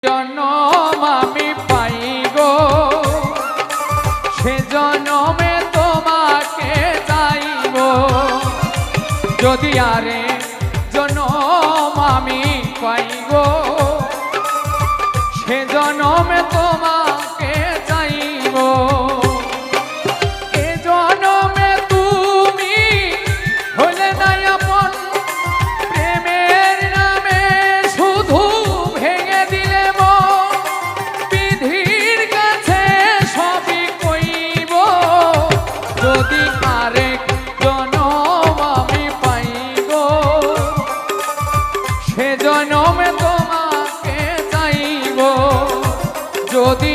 জনম আমি পাই গো, সে জনমে তোমাকে চাইব। যদি আরে জনম আমি পাই গো, সে জনমে তোমাকে চাইব। এ জনমে তুমি হলে না আপন, প্রেমের নামে শুধু ভেঙে দিলে মন। বিধির কাছে সবই কইব, যদি আরেক জনম আমি পাই গো, সে জনমে তোমাকে চাইব। যদি